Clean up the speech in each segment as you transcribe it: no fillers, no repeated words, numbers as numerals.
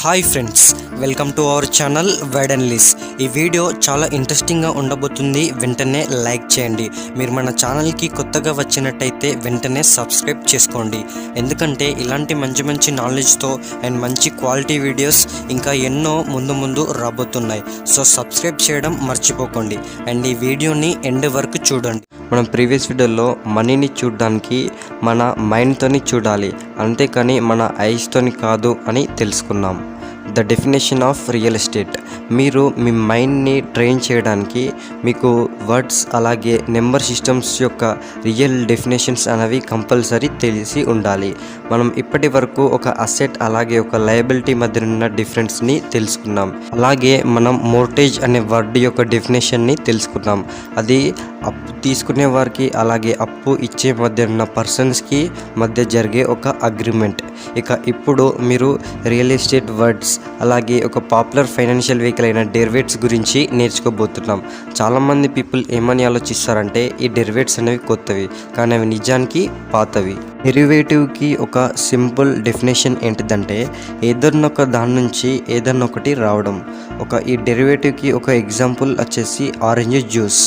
Hi friends, welcome to our channel wide and lies. ఈ video చాలా ఇంట్రెస్టింగ్గా ఉండబోతుంది. వెంటనే లైక్ చేయండి. మీరు మన ఛానల్కి కొత్తగా వచ్చినట్టయితే వెంటనే సబ్స్క్రైబ్ చేసుకోండి. ఎందుకంటే ఇలాంటి మంచి మంచి నాలెడ్జ్తో అండ్ మంచి క్వాలిటీ వీడియోస్ ఇంకా ఎన్నో ముందు రాబోతున్నాయి. సో సబ్స్క్రైబ్ చేయడం మర్చిపోకండి అండ్ ఈ వీడియోని ఎండ్ వరకు చూడండి. మనం ప్రీవియస్ వీడియోలో మనీని చూడడానికి మన మైండ్తోని చూడాలి, అంతేకాని మన ఐస్తోని కాదు అని తెలుసుకున్నాం. The definition of real estate. మీరు మీ మైండ్ని ట్రైన్ చేయడానికి మీకు వర్డ్స్ అలాగే నెంబర్ సిస్టమ్స్ యొక్క రియల్ డెఫినేషన్స్ అనేవి కంపల్సరీ తెలిసి ఉండాలి. మనం ఇప్పటి వరకు ఒక అసెట్ అలాగే ఒక లయబిలిటీ మధ్య ఉన్న డిఫరెన్స్ని తెలుసుకున్నాం. అలాగే మనం మోర్టేజ్ అనే వర్డ్ యొక్క డెఫినేషన్ని తెలుసుకున్నాం. అది అప్పు తీసుకునే వారికి అలాగే అప్పు ఇచ్చే మధ్య ఉన్న పర్సన్స్కి మధ్య జరిగే ఒక అగ్రిమెంట్. ఇక ఇప్పుడు మీరు రియల్ ఎస్టేట్ వర్డ్స్ అలాగే ఒక పాపులర్ ఫైనాన్షియల్ వెహికల్ అయిన డెరివేటివ్స్ గురించి నేర్చుకోబోతున్నాం. చాలామంది పీపుల్ ఏమని ఆలోచిస్తారంటే ఈ డెరివేటివ్స్ అనేవి కొత్తవి, కానీ అవి నిజానికి పాతవి. డెరివేటివ్కి ఒక సింపుల్ డెఫినేషన్ ఏంటిదంటే ఏదన్నా ఒక దాని నుంచి ఏదన్నా ఒకటి రావడం. ఈ డెరివేటివ్కి ఒక ఎగ్జాంపుల్ వచ్చేసి ఆరెంజ్ జ్యూస్.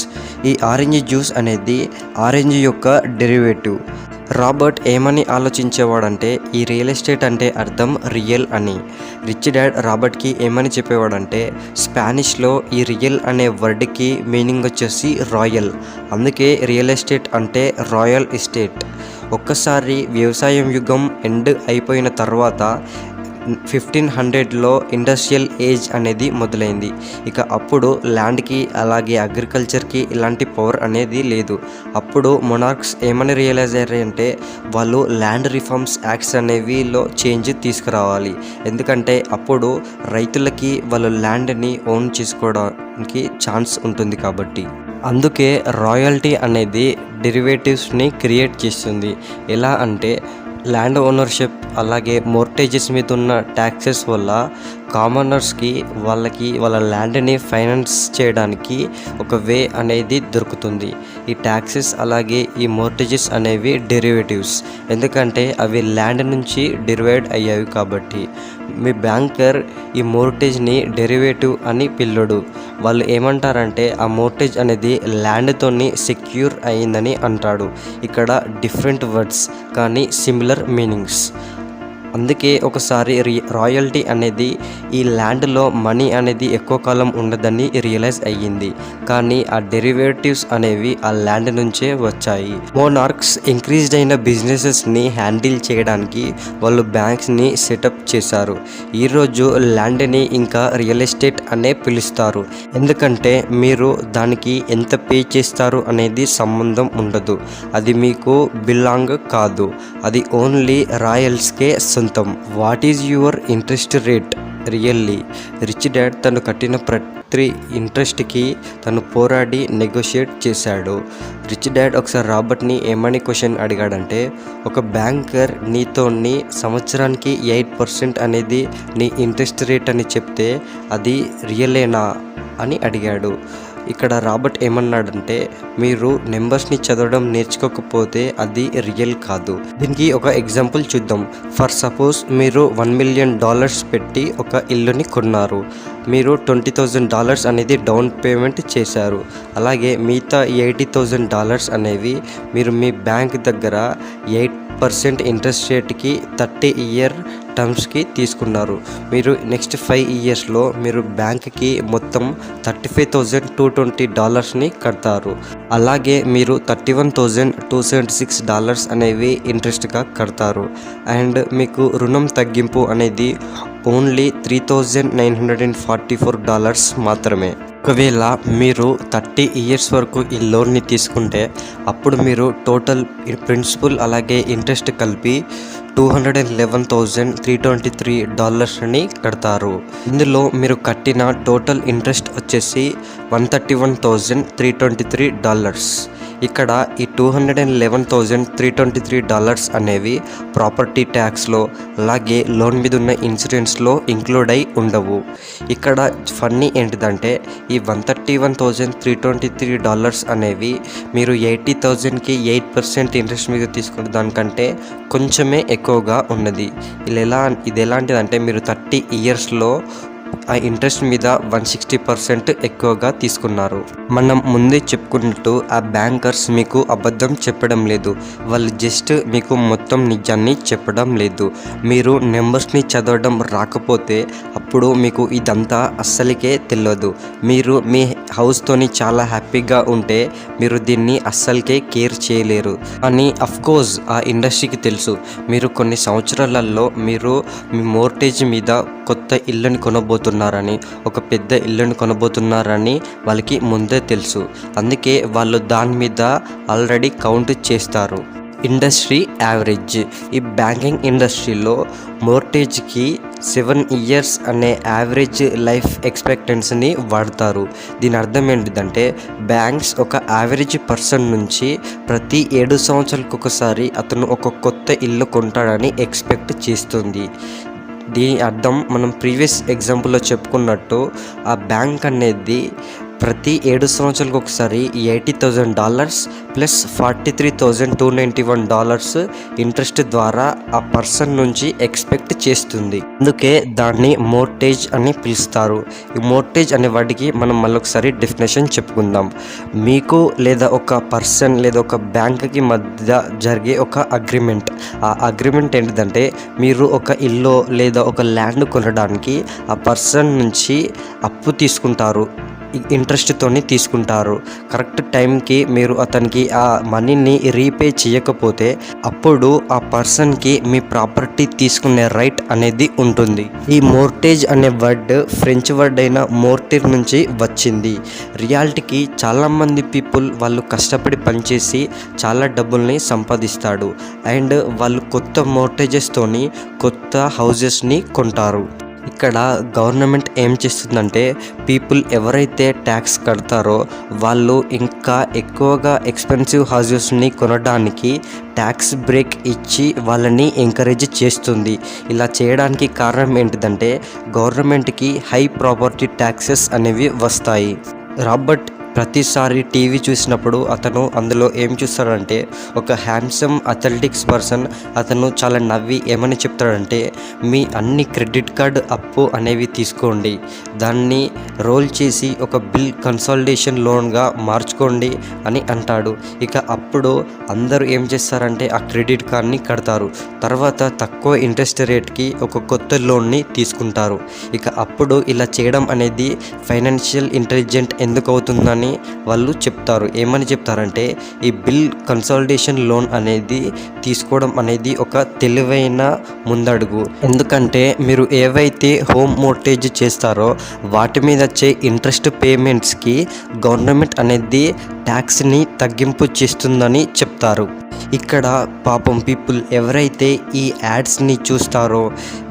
ఈ ఆరెంజ్ జ్యూస్ అనేది ఆరెంజ్ యొక్క డెరివేటివ్. రాబర్ట్ ఏమని ఆలోచించేవాడంటే ఈ రియల్ ఎస్టేట్ అంటే అర్థం రియల్ అని. రిచ్ డాడ్ రాబర్ట్కి ఏమని చెప్పేవాడంటే స్పానిష్లో ఈ రియల్ అనే వర్డ్కి మీనింగ్ వచ్చేసి రాయల్. అందుకే రియల్ ఎస్టేట్ అంటే రాయల్ ఎస్టేట్. ఒక్కసారి వ్యవసాయం యుగం ఎండ్ అయిపోయిన తర్వాత 1500లో ఇండస్ట్రియల్ ఏజ్ అనేది మొదలైంది. ఇక అప్పుడు ల్యాండ్కి అలాగే అగ్రికల్చర్కి ఇలాంటి పవర్ అనేది లేదు. అప్పుడు మొనార్క్స్ ఏమని రియలైజ్ అయ్యారంటే వాళ్ళు ల్యాండ్ రిఫార్మ్స్ యాక్ట్స్ అనేవిలో చేంజ్ తీసుకురావాలి. ఎందుకంటే అప్పుడు రైతులకి వాళ్ళ ల్యాండ్ని ఓన్ చేసుకోవడానికి ఛాన్స్ ఉంటుంది కాబట్టి. అందుకే రాయల్టీ అనేది డెరివేటివ్స్ని క్రియేట్ చేస్తుంది. ఎలా అంటే ల్యాండ్ ఓనర్షిప్ అలాగే మోర్టేజెస్ మీద ఉన్న ట్యాక్సెస్ వల్ల కామనర్స్కి వాళ్ళ ల్యాండ్ని ఫైనాన్స్ చేయడానికి ఒక వే అనేది దొరుకుతుంది. ఈ ట్యాక్సెస్ అలాగే ఈ మోర్టేజెస్ అనేవి డెరివేటివ్స్, ఎందుకంటే అవి ల్యాండ్ నుంచి డిరైవ్ అయ్యాయి కాబట్టి. మీ బ్యాంకర్ ఈ మోర్టేజ్ని డెరివేటివ్ అని పిల్లడు. వాళ్ళు ఏమంటారంటే ఆ మోర్టేజ్ అనేది ల్యాండ్తోని సెక్యూర్ అయిందని అంటాడు. ఇక్కడ డిఫరెంట్ వర్డ్స్ కానీ సిమిలర్ మీనింగ్స్. అందుకే ఒకసారి రాయల్టీ అనేది ఈ ల్యాండ్లో మనీ అనేది ఎక్కువ కాలం ఉండదని రియలైజ్ అయ్యింది, కానీ ఆ డెరివేటివ్స్ అనేవి ఆ ల్యాండ్ నుంచే వచ్చాయి. మోనార్క్స్ ఇంక్రీజ్డ్ అయిన బిజినెసెస్ని హ్యాండిల్ చేయడానికి వాళ్ళు బ్యాంక్స్ని సెటప్ చేశారు. ఈరోజు ల్యాండ్ని ఇంకా రియల్ ఎస్టేట్ అనే పిలుస్తారు, ఎందుకంటే మీరు దానికి ఎంత పే చేస్తారు అనేది సంబంధం ఉండదు. అది మీకు బిలాంగ్ కాదు, అది ఓన్లీ రాయల్స్కే సొంతం. What is your interest rate really? Rich dad తను కట్టిన ప్రతి ఇంట్రెస్ట్కి తను పోరాడి నెగోషియేట్ చేశాడు. రిచ్ డాడ్ ఒకసారి రాబర్ట్ని ఏమని క్వశ్చన్ అడిగాడంటే ఒక బ్యాంకర్ నీతోని సంవత్సరానికి 8% అనేది నీ ఇంట్రెస్ట్ రేట్ అని చెప్తే అది రియలేనా అని అడిగాడు. ఇక్కడ రాబర్ట్ ఏమన్నాడంటే మీరు నెంబర్స్ని చదవడం నేర్చుకోకపోతే అది రియల్ కాదు. దీనికి ఒక ఎగ్జాంపుల్ చూద్దాం. ఫర్ సపోజ్ మీరు $1 million పెట్టి ఒక ఇల్లుని కొన్నారు. మీరు $20,000 అనేది డౌన్ పేమెంట్ చేశారు. అలాగే మిగతా $80,000 అనేవి మీరు మీ బ్యాంక్ దగ్గర 8% ఇంట్రెస్ట్ రేట్కి 30 year టర్మ్స్కి తీసుకున్నారు. మీరు నెక్స్ట్ 5 yearsలో మీరు బ్యాంక్కి మొత్తం $35,220ని కడతారు. అలాగే మీరు $31,276 అనేవి ఇంట్రెస్ట్గా కడతారు. అండ్ మీకు రుణం తగ్గింపు అనేది ఓన్లీ $3,944 మాత్రమే. ఒకవేళ మీరు 30 years వరకు ఈ లోన్ని తీసుకుంటే అప్పుడు మీరు టోటల్ ప్రిన్సిపల్ అలాగే ఇంట్రెస్ట్ కలిపి $211,323ని కడతారు. ఇందులో మీరు కట్టిన టోటల్ ఇంట్రెస్ట్ వచ్చేసి $131,323. ఇక్కడ ఈ $211,323 అనేవి ప్రాపర్టీ ట్యాక్స్లో అలాగే లోన్ మీద ఉన్న ఇన్సూరెన్స్లో ఇంక్లూడ్ అయి ఉండవు. ఇక్కడ ఫన్నీ ఏంటిదంటే ఈ $131,323 అనేవి మీరు 80,000కి 8% ఇంట్రెస్ట్ మీద తీసుకున్న దానికంటే కొంచెమే ఎక్కువగా ఉన్నది. ఇది ఎలాంటిదంటే మీరు 30 ఇయర్స్లో ఆ ఇంట్రెస్ట్ మీద 160% ఎక్కువగా తీసుకున్నారు. మనం ముందే చెప్పుకున్నట్టు ఆ బ్యాంకర్స్ మీకు అబద్ధం చెప్పడం లేదు, వాళ్ళు జస్ట్ మీకు మొత్తం నిజాన్ని చెప్పడం లేదు. మీరు నెంబర్స్ని చదవడం రాకపోతే అప్పుడు మీకు ఇదంతా అస్సలకే తెలియదు. మీరు మీ హౌస్తోని చాలా హ్యాపీగా ఉంటే మీరు దీన్ని అస్సలకే కేర్ చేయలేరు అని అఫ్కోర్స్ ఆ ఇండస్ట్రీకి తెలుసు. మీరు కొన్ని సంవత్సరాలలో మీరు మీ మోర్టేజ్ మీద కొత్త ఇల్లుని కొనబోతున్నారని, ఒక పెద్ద ఇల్లుని కొనబోతున్నారని వాళ్ళకి ముందే తెలుసు. అందుకే వాళ్ళు దాని మీద ఆల్రెడీ కౌంట్ చేస్తారు. Industry average. ఈ బ్యాంకింగ్ ఇండస్ట్రీలో మోర్టేజ్కి 7 ఇయర్స్ అనే యావరేజ్ లైఫ్ ఎక్స్పెక్టెన్సీని వాడతారు. దీని అర్థం ఏంటిదంటే బ్యాంక్స్ ఒక యావరేజ్ పర్సన్ నుంచి ప్రతి 7 సంవత్సరాలకు ఒకసారి అతను ఒక కొత్త ఇల్లు కొంటాడని ఎక్స్పెక్ట్ చేస్తుంది. దీని అర్థం మనం ప్రీవియస్ ఎగ్జాంపుల్లో చెప్పుకున్నట్టు ఆ బ్యాంక్ అనేది ప్రతి 7 సంవత్సరాలకు ఒకసారి $80,000 ప్లస్ $43,291 ఇంట్రెస్ట్ ద్వారా ఆ పర్సన్ నుంచి ఎక్స్పెక్ట్ చేస్తుంది. అందుకే దాన్ని మోర్టేజ్ అని పిలుస్తారు. ఈ మోర్టేజ్ అనే వాటికి మనం మళ్ళొకసారి డెఫినేషన్ చెప్పుకుందాం. మీకు లేదా ఒక పర్సన్ లేదా ఒక బ్యాంక్కి మధ్య జరిగే ఒక అగ్రిమెంట్. ఆ అగ్రిమెంట్ ఏంటిదంటే మీరు ఒక ఇల్లు లేదా ఒక ల్యాండ్ కొనడానికి ఆ పర్సన్ నుంచి అప్పు తీసుకుంటారు, ఇంట్రెస్ట్తోని తీసుకుంటారు. కరెక్ట్ టైంకి మీరు అతనికి ఆ మనీని రీపే చేయకపోతే అప్పుడు ఆ పర్సన్కి మీ ప్రాపర్టీ తీసుకునే రైట్ అనేది ఉంటుంది. ఈ మోర్టేజ్ అనే వర్డ్ ఫ్రెంచ్ వర్డ్ అయిన మోర్టిర్ నుంచి వచ్చింది. రియాలిటీకి చాలామంది పీపుల్ వాళ్ళు కష్టపడి పనిచేసి చాలా డబ్బుల్ని సంపాదిస్తాడు అండ్ వాళ్ళు కొత్త మోర్టేజెస్తోని కొత్త హౌజెస్ని కొంటారు. ఇక్కడ గవర్నమెంట్ ఏం చేస్తుందంటే పీపుల్ ఎవరైతే ట్యాక్స్ కడతారో వాళ్ళు ఇంకా ఎక్కువగా ఎక్స్పెన్సివ్ హౌజెస్ని కొనడానికి ట్యాక్స్ బ్రేక్ ఇచ్చి వాళ్ళని ఎంకరేజ్ చేస్తుంది. ఇలా చేయడానికి కారణం ఏంటిదంటే గవర్నమెంట్కి హై ప్రాపర్టీ ట్యాక్సెస్ అనేవి వస్తాయి. రాబర్ట్ ప్రతిసారి టీవీ చూసినప్పుడు అతను అందులో ఏం చూస్తాడంటే ఒక హ్యాండ్సమ్ అథ్లెటిక్స్ పర్సన్ అతను చాలా నవ్వి ఏమని చెప్తాడంటే మీ అన్ని క్రెడిట్ కార్డ్ అప్పు అనేవి తీసుకోండి, దాన్ని రోల్ చేసి ఒక బిల్ కన్సాలిడేషన్ లోన్గా మార్చుకోండి అని అంటాడు. ఇక అప్పుడు అందరూ ఏం చేస్తారంటే ఆ క్రెడిట్ కార్డ్ని కడతారు, తర్వాత తక్కువ ఇంట్రెస్ట్ రేట్కి ఒక కొత్త లోన్ని తీసుకుంటారు. ఇక అప్పుడు ఇలా చేయడం అనేది ఫైనాన్షియల్ ఇంటెలిజెంట్ ఎందుకు అవుతుందని వాళ్ళు చెప్తారు. ఏమని చెప్తారంటే ఈ బిల్ కన్సాలిడేషన్ లోన్ అనేది తీసుకోవడం అనేది ఒక తెలివైన ముందడుగు. ఎందుకంటే మీరు ఏవైతే హోమ్ మోర్టేజ్ చేస్తారో వాటి మీద వచ్చే ఇంట్రెస్ట్ పేమెంట్స్కి గవర్నమెంట్ అనేది ట్యాక్స్ని తగ్గింపు చేస్తుందని చెప్తారు. ఇక్కడ పాపం పీపుల్ ఎవరైతే ఈ యాడ్స్ని చూస్తారో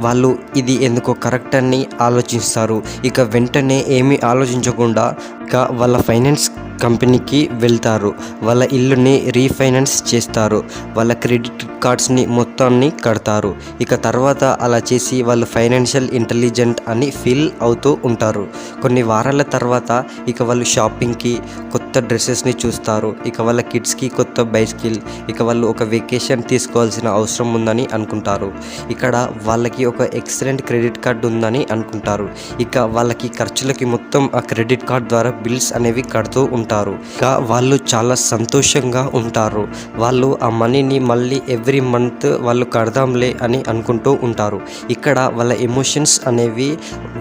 వాళ్ళు ఇది ఎందుకో కరెక్ట్ అని ఆలోచిస్తారు. ఇక వెంటనే ఏమీ ఆలోచించకుండా ఇక వాళ్ళ ఫైనాన్స్ కంపెనీకి వెళ్తారు, వాళ్ళ ఇల్లుని రీఫైనాన్స్ చేస్తారు, వాళ్ళ క్రెడిట్ కార్డ్స్ని మొత్తాన్ని కడతారు. ఇక తర్వాత అలా చేసి వాళ్ళు ఫైనాన్షియల్ ఇంటెలిజెంట్ అని ఫీల్ అవుతూ ఉంటారు. కొన్ని వారాల తర్వాత ఇక వాళ్ళు షాపింగ్కి కొత్త డ్రెస్సెస్ని చూస్తారు, ఇక వాళ్ళ కిడ్స్కి కొత్త బైసికిల్, ఇక వాళ్ళు ఒక వెకేషన్ తీసుకోవాల్సిన అవసరం ఉందని అనుకుంటారు. ఇక్కడ వాళ్ళకి ఒక ఎక్సలెంట్ క్రెడిట్ కార్డ్ ఉందని అనుకుంటారు. ఇక వాళ్ళకి ఖర్చులకి మొత్తం ఆ క్రెడిట్ కార్డ్ ద్వారా బిల్స్ అనేవి కడుతూ ఉంటారు. ఇక వాళ్ళు చాలా సంతోషంగా ఉంటారు. వాళ్ళు ఆ మనీని మళ్ళీ ఎవ్రీ మంత్ వాళ్ళు కడదాంలే అని అనుకుంటూ ఉంటారు. ఇక్కడ వాళ్ళ ఎమోషన్స్ అనేవి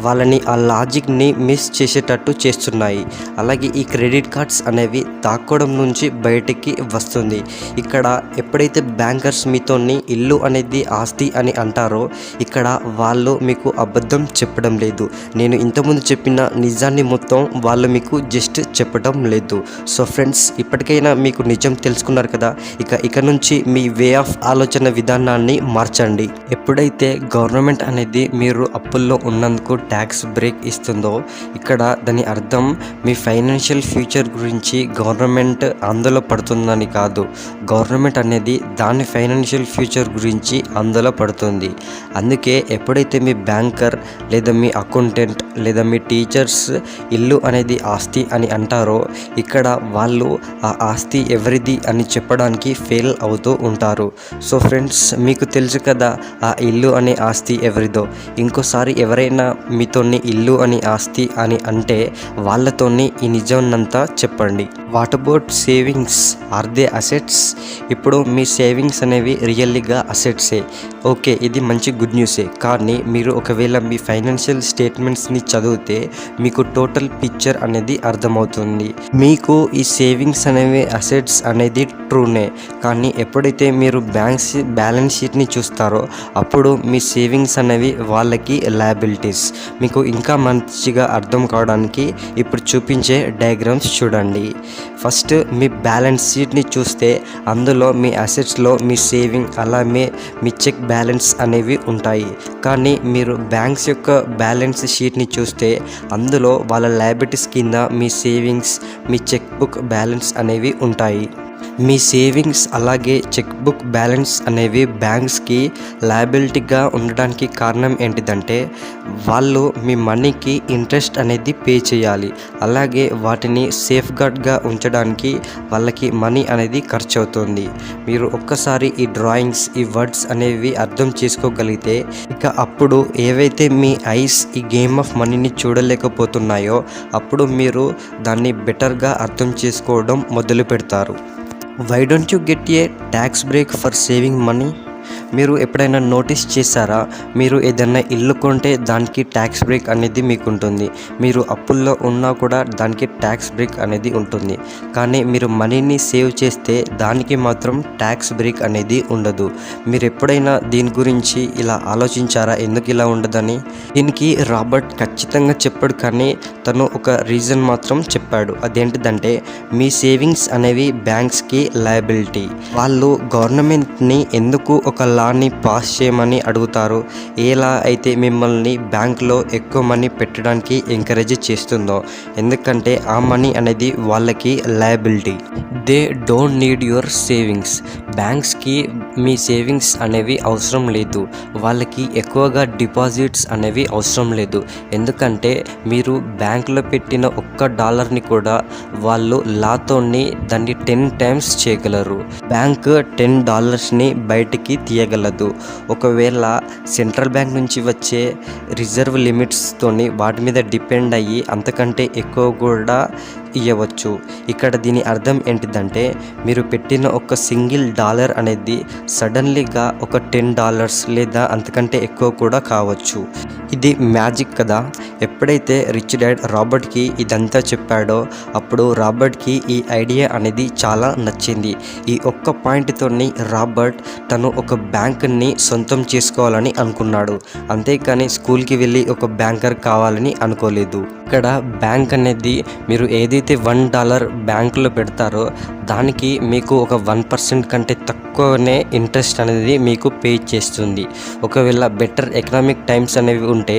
వాళ్ళని ఆ లాజిక్ని మిస్ చేసేటట్టు చేస్తున్నాయి. అలాగే ఈ క్రెడిట్ కార్డ్స్ అనేవి తాక్కోవడం నుంచి బయటికి వస్తుంది. ఇక్కడ ఎప్పుడైతే బ్యాంకర్స్ మీతోని ఇల్లు అనేది ఆస్తి అని అంటారో ఇక్కడ వాళ్ళు మీకు అబద్ధం చెప్పడం లేదు. నేను ఇంతకుముందు చెప్పిన నిజాన్ని మొత్తం వాళ్ళు మీకు జస్ట్ చెప్పడం లేదు. సో ఫ్రెండ్స్, ఇప్పటికైనా మీకు నిజం తెలుసుకున్నారు కదా. ఇక నుంచి మీ వే ఆఫ్ ఆలోచన విధానాన్ని మార్చండి. ఎప్పుడైతే గవర్నమెంట్ అనేది మీరు అప్పుల్లో ఉన్నందుకు ట్యాక్స్ బ్రేక్ ఇస్తుందో ఇక్కడ దాని అర్థం మీ ఫైనాన్షియల్ ఫ్యూచర్ గురించి గవర్నమెంట్ ఆందోళన పడుతుందని కాదు. గవర్నమెంట్ అనేది దాని ఫైనాన్షియల్ ఫ్యూచర్ గురించి ఆందోళన పడుతుంది. అందుకే ఎప్పుడైతే మీ బ్యాంకర్ లేదా మీ అకౌంటెంట్ లేదా మీ టీచర్స్ ఇల్లు అనేది ఆస్తి అని అంటారో ఇక్కడ వాళ్ళు ఆ ఆస్తి ఎవరిది అని చెప్పడానికి ఫెయిల్ అవుతూ ఉంటారు. సో ఫ్రెండ్స్, మీకు తెలుసు కదా ఆ ఇల్లు అనే ఆస్తి ఎవరిదో. ఇంకోసారి ఎవరైనా మీతోని ఇల్లు అని ఆస్తి అని అంటే వాళ్ళతోని ఈ నిజాన్నంతా చెప్పండి. What about savings? Are they assets? ఇప్పుడు మీ సేవింగ్స్ అనేవి రియల్లీగా అసెట్సే. ఓకే, ఇది మంచి గుడ్ న్యూసే. కానీ మీరు ఒకవేళ మీ ఫైనాన్షియల్ స్టేట్మెంట్స్ని చదివితే మీకు టోటల్ పిక్చర్ అనేది అర్థమవుతుంది. మీకు ఈ సేవింగ్స్ అనేవి అసెట్స్ అనేది ట్రూనే. కానీ ఎప్పుడైతే మీరు బ్యాలెన్స్ షీట్ని చూస్తారో అప్పుడు మీ సేవింగ్స్ అనేవి వాళ్ళకి లయబిలిటీస్. మీకు ఇంకా మంచిగా అర్థం కావడానికి ఇప్పుడు చూపించే డయాగ్రామ్స్ చూడండి. ఫస్ట్ మీ బ్యాలెన్స్ షీట్ని చూస్తే అందులో మీ అసెట్స్లో మీ సేవింగ్ అలాగే మీ చెక్ బ్యాలెన్స్ అనేవి ఉంటాయి. కానీ మీరు బ్యాంక్స్ యొక్క బ్యాలెన్స్ షీట్ని చూస్తే అందులో వాళ్ళ లయబిలిటీస్ కింద మీ సేవింగ్స్, మీ చెక్ బుక్ బ్యాలెన్స్ అనేవి ఉంటాయి. మీ సేవింగ్స్ అలాగే చెక్ బుక్ బ్యాలెన్స్ అనేవి బ్యాంక్స్కి లయబిలిటీగా ఉండడానికి కారణం ఏంటిదంటే వాళ్ళు మీ మనీకి ఇంట్రెస్ట్ అనేది పే చేయాలి. అలాగే వాటిని సేఫ్గార్డ్గా ఉంచడానికి వాళ్ళకి మనీ అనేది ఖర్చు అవుతుంది. మీరు ఒక్కసారి ఈ డ్రాయింగ్స్, ఈ వర్డ్స్ అనేవి అర్థం చేసుకోగలిగితే ఇక అప్పుడు ఏవైతే మీ ఐస్ ఈ గేమ్ ఆఫ్ మనీని చూడలేకపోతున్నాయో అప్పుడు మీరు దాన్ని బెటర్గా అర్థం చేసుకోవడం మొదలు పెడతారు. Why don't you get a tax break for saving money? మీరు ఎప్పుడైనా నోటీస్ చేశారా? మీరు ఏదైనా ఇల్లు కొంటే దానికి ట్యాక్స్ బ్రేక్ అనేది మీకు ఉంటుంది. మీరు అప్పుల్లో ఉన్నా కూడా దానికి ట్యాక్స్ బ్రేక్ అనేది ఉంటుంది. కానీ మీరు మనీని సేవ్ చేస్తే దానికి మాత్రం ట్యాక్స్ బ్రేక్ అనేది ఉండదు. మీరు ఎప్పుడైనా దీని గురించి ఇలా ఆలోచించారా ఎందుకు ఇలా ఉండదని? దీనికి రాబర్ట్ ఖచ్చితంగా చెప్పాడు, కానీ తను ఒక రీజన్ మాత్రం చెప్పాడు. అదేంటిదంటే మీ సేవింగ్స్ అనేవి బ్యాంక్స్కి లయబిలిటీ. వాళ్ళు గవర్నమెంట్ని ఎందుకు ఒక లాని పాస్ చేయమని అడుగుతారు? ఏ లా అయితే మిమ్మల్ని బ్యాంక్లో ఎక్కువ మనీ పెట్టడానికి ఎంకరేజ్ చేస్తుందో, ఎందుకంటే ఆ మనీ అనేది వాళ్ళకి liability. They don't need your savings. బ్యాంక్స్కి మీ సేవింగ్స్ అనేవి అవసరం లేదు. వాళ్ళకి ఎక్కువగా డిపాజిట్స్ అనేవి అవసరం లేదు. ఎందుకంటే మీరు బ్యాంక్లో పెట్టిన $1 కూడా వాళ్ళు లాతోని దాన్ని 10 times చేయగలరు. బ్యాంక్ $10ని బయటికి తీయగలదు. ఒకవేళ సెంట్రల్ బ్యాంక్ నుంచి వచ్చే రిజర్వ్ లిమిట్స్తోని వాటి మీద డిపెండ్ అయ్యి అంతకంటే ఎక్కువ కూడా ఇవ్వచ్చు. ఇక్కడ దీని అర్థం ఏంటిదంటే మీరు పెట్టిన ఒక సింగిల్ డాలర్ అనేది సడన్లీగా ఒక $10 లేదా అంతకంటే ఎక్కువ కూడా కావచ్చు. ఇది మ్యాజిక్ కదా. ఎప్పుడైతే రిచ్ డాడ్ రాబర్ట్కి ఇదంతా చెప్పాడో అప్పుడు రాబర్ట్కి ఈ ఐడియా అనేది చాలా నచ్చింది. ఈ ఒక్క పాయింట్తోని రాబర్ట్ తను ఒక బ్యాంక్ని సొంతం చేసుకోవాలని అనుకున్నాడు. అంతేకాని స్కూల్కి వెళ్ళి ఒక బ్యాంకర్ కావాలని అనుకోలేదు. ఇక్కడ బ్యాంక్ అనేది మీరు ఏదైతే $1 బ్యాంకులో పెడతారో దానికి మీకు ఒక 1% కంటే తక్కువనే ఇంట్రెస్ట్ అనేది మీకు పే చేస్తుంది. ఒకవేళ బెటర్ ఎకనామిక్ టైమ్స్ అనేవి ఉంటే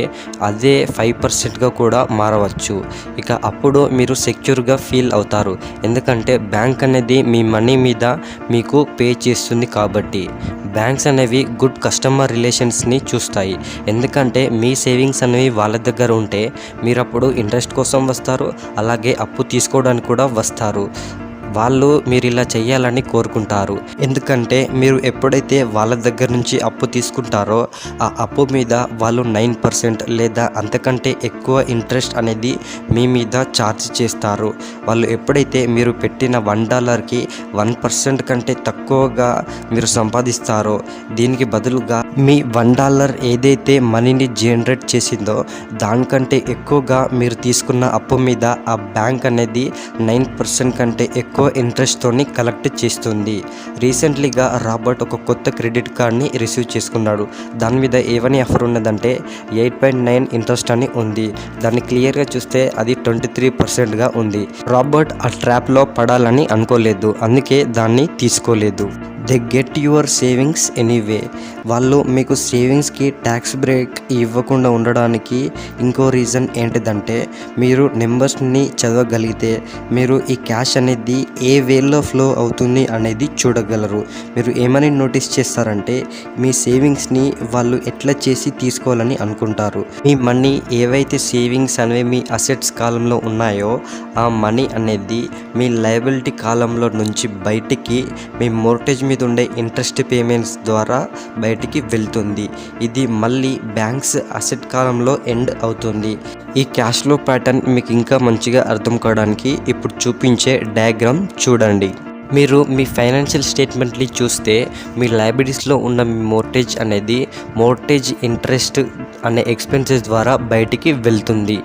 అదే 5%గా కూడా మారవచ్చు. ఇక అప్పుడు మీరు సెక్యూర్గా ఫీల్ అవుతారు. ఎందుకంటే బ్యాంక్ అనేది మీ మనీ మీద మీకు పే చేస్తుంది కాబట్టి. బ్యాంక్స్ అనేవి గుడ్ కస్టమర్ రిలేషన్స్ని చూస్తాయి. ఎందుకంటే మీ సేవింగ్స్ అనేవి వాళ్ళ దగ్గర ఉంటే మీరు అప్పుడు ఇంట్రెస్ట్ కోసం వస్తారు, అలాగే అప్పు తీసుకోవడానికి కూడా వస్తారు. వాళ్ళు మీరు ఇలా చేయాలని కోరుకుంటారు. ఎందుకంటే మీరు ఎప్పుడైతే వాళ్ళ దగ్గర నుంచి అప్పు తీసుకుంటారో ఆ అప్పు మీద వాళ్ళు 9% లేదా అంతకంటే ఎక్కువ ఇంట్రెస్ట్ అనేది మీ మీద ఛార్జ్ చేస్తారు. వాళ్ళు ఎప్పుడైతే మీరు పెట్టిన $1కి 1% కంటే తక్కువగా మీరు సంపాదిస్తారో దీనికి బదులుగా మీ $1 ఏదైతే మనీని జనరేట్ చేసిందో దానికంటే ఎక్కువగా మీరు తీసుకున్న అప్పు మీద ఆ బ్యాంక్ అనేది 9% కంటే ఎక్కువ ఇంట్రెస్ట్తోని కలెక్ట్ చేస్తుంది. రీసెంట్లీగా రాబర్ట్ ఒక కొత్త క్రెడిట్ కార్డ్ని రిసీవ్ చేసుకున్నాడు. దాని మీద ఏమని ఆఫర్ ఉన్నదంటే 8.9 ఇంట్రెస్ట్ అని ఉంది. దాన్ని క్లియర్గా చూస్తే అది 23%గా ఉంది. రాబర్ట్ ఆ ట్రాప్లో పడాలని అనుకోలేదు, అందుకే దాన్ని తీసుకోలేదు. They get your savings anyway. వాళ్ళు మీకు సేవింగ్స్కి ట్యాక్స్ బ్రేక్ ఇవ్వకుండా ఉండడానికి ఇంకో రీజన్ ఏంటిదంటే, మీరు నెంబర్స్ని చదవగలిగితే మీరు ఈ క్యాష్ అనేది ఏ వేలో ఫ్లో అవుతుంది అనేది చూడగలరు. మీరు ఏమని నోటీస్ చేస్తారంటే, మీ సేవింగ్స్ని వాళ్ళు ఎట్లా చేసి తీసుకోవాలని అనుకుంటారు. మీ మనీ ఏవైతే సేవింగ్స్ అనేవి మీ అసెట్స్ కాలంలో ఉన్నాయో ఆ మనీ అనేది మీ లయబిలిటీ కాలంలో నుంచి బయటికి మీ మోర్టేజ్ మీద ఉండే ఇంట్రెస్ట్ పేమెంట్స్ ద్వారా బయటికి వెళ్తుంది. ఇది మళ్ళీ బ్యాంక్స్ అసెట్ కాలంలో ఎండ్ అవుతుంది. ఈ క్యాష్ ఫ్లో ప్యాటర్న్ మీకు ఇంకా మంచిగా అర్థం కావడానికి ఇప్పుడు చూపించే డయాగ్రామ్ చూడండి. మీరు మీ ఫైనాన్షియల్ స్టేట్మెంట్ని చూస్తే మీ లయబిలిటీస్లో ఉన్న మీ మోర్టేజ్ అనేది మోర్టేజ్ ఇంట్రెస్ట్ అనే ఎక్స్పెన్సెస్ ద్వారా బయటికి వెళ్తుంది.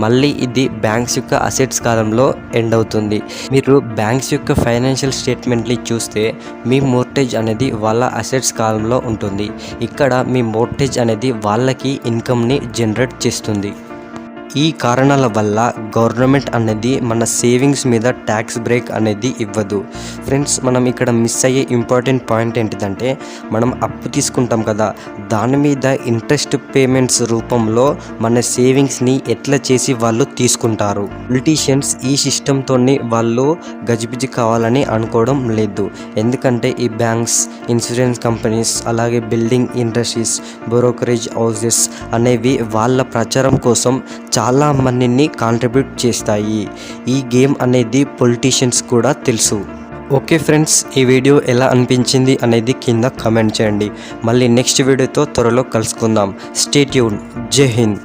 మళ్ళీ ఇది బ్యాంక్స్ యొక్క అసెట్స్ కాలంలో ఎండ్ అవుతుంది. మీరు బ్యాంక్స్ యొక్క ఫైనాన్షియల్ స్టేట్మెంట్ని చూస్తే మీ మోర్టేజ్ అనేది వాళ్ళ అసెట్స్ కాలంలో ఉంటుంది. ఇక్కడ మీ మోర్టేజ్ అనేది వాళ్ళకి ఇన్కమ్ని జనరేట్ చేస్తుంది. ఈ కారణాల వల్ల గవర్నమెంట్ అనేది మన సేవింగ్స్ మీద ట్యాక్స్ బ్రేక్ అనేది ఇవ్వదు. ఫ్రెండ్స్, మనం ఇక్కడ మిస్ అయ్యే ఇంపార్టెంట్ పాయింట్ ఏంటిదంటే, మనం అప్పు తీసుకుంటాం కదా, దాని మీద ఇంట్రెస్ట్ పేమెంట్స్ రూపంలో మన సేవింగ్స్ని ఎట్లా చేసి వాళ్ళు తీసుకుంటారు. పొలిటీషియన్స్ ఈ సిస్టంతో వాళ్ళు గజిబిజి కావాలని అనుకోవడం లేదు. ఎందుకంటే ఈ బ్యాంక్స్, ఇన్సూరెన్స్ కంపెనీస్, అలాగే బిల్డింగ్ ఇండస్ట్రీస్, బ్రోకరేజ్ హౌసెస్ అనేవి వాళ్ళ ప్రచారం కోసం చాలా మందిని కాంట్రిబ్యూట్ చేస్తాయి. ఈ గేమ్ అనేది పొలిటీషియన్స్ కూడా తెలుసు. ఓకే ఫ్రెండ్స్, ఈ వీడియో ఎలా అనిపించింది అనేది కింద కామెంట్ చేయండి. మళ్ళీ నెక్స్ట్ వీడియోతో త్వరలో కలుసుకుందాం. Stay tune. జై హింద్.